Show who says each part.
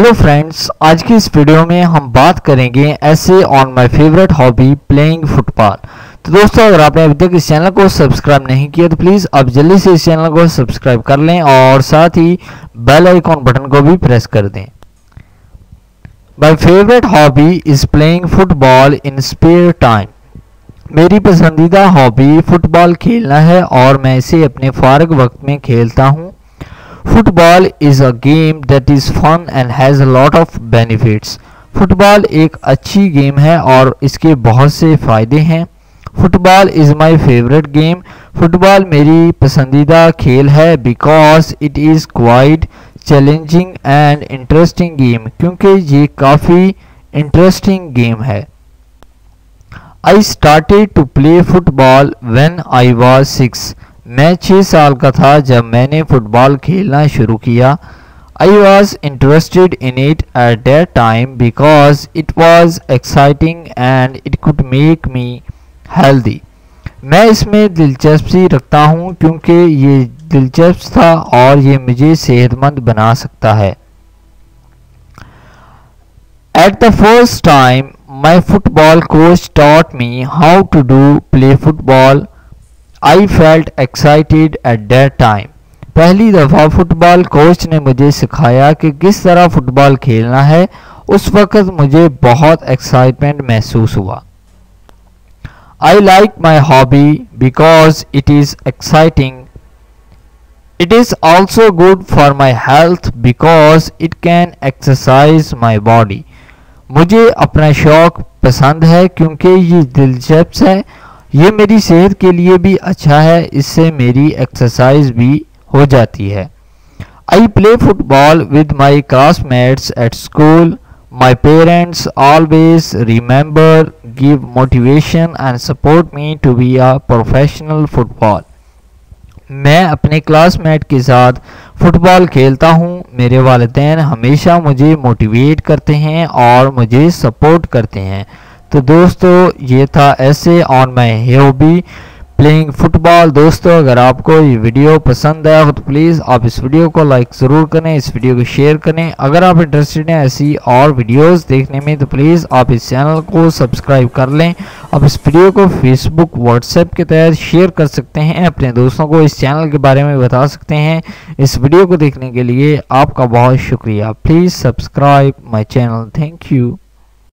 Speaker 1: Hello friends, आज की इस वीडियो में हम बात करेंगे ऐसे on my favourite hobby playing football. तो दोस्तों, अगर आपने अभी तक इस चैनल को सब्सक्राइब नहीं किया तो प्लीज़ आप जल्दी से इस चैनल को सब्सक्राइब कर लें और साथ ही बेल आइकॉन बटन को भी प्रेस कर दें। My favourite hobby is playing football in spare time. मेरी पसंदीदा हॉबी फुटबॉल खेलना है और मैं इसे अपने फारग वक्त में खेलता हूँ। Football is a game that is fun and has a lot of benefits. Football एक अच्छी गेम है और इसके बहुत से फ़ायदे हैं। Football is my favourite game. Football मेरी पसंदीदा खेल है because it is quite challenging and interesting game, क्योंकि ये काफ़ी इंटरेस्टिंग गेम है। I started to play football when I was 6। मैं 6 साल का था जब मैंने फुटबॉल खेलना शुरू किया। I was interested in it at that time because it was exciting and it could make me healthy. मैं इसमें दिलचस्पी रखता हूँ क्योंकि ये दिलचस्प था और ये मुझे सेहतमंद बना सकता है। At the first time, my football coach taught me how to play football. I felt excited at that time. पहली दफ़ा फुटबॉल कोच ने मुझे सिखाया कि किस तरह फुटबॉल खेलना है। उस वक़्त मुझे बहुत एक्साइटमेंट महसूस हुआ। I like my hobby because it is exciting. It is also good for my health because it can exercise my body. मुझे अपना शौक़ पसंद है क्योंकि ये दिलचस्प है। ये मेरी सेहत के लिए भी अच्छा है, इससे मेरी एक्सरसाइज भी हो जाती है। I play football with my classmates at school. My parents always remember give motivation and support me to be a professional football. मैं अपने क्लासमेट के साथ फुटबॉल खेलता हूँ। मेरे वालिदैन हमेशा मुझे मोटिवेट करते हैं और मुझे सपोर्ट करते हैं। तो दोस्तों, ये था ऐसे on my hobby playing football. दोस्तों, अगर आपको ये वीडियो पसंद आया हो तो प्लीज़ आप इस वीडियो को लाइक ज़रूर करें, इस वीडियो को शेयर करें। अगर आप इंटरेस्टेड हैं ऐसी और वीडियोस देखने में तो प्लीज़ आप इस चैनल को सब्सक्राइब कर लें। आप इस वीडियो को फेसबुक व्हाट्सएप के तहत शेयर कर सकते हैं, अपने दोस्तों को इस चैनल के बारे में बता सकते हैं। इस वीडियो को देखने के लिए आपका बहुत शुक्रिया। Please subscribe my channel. Thank you.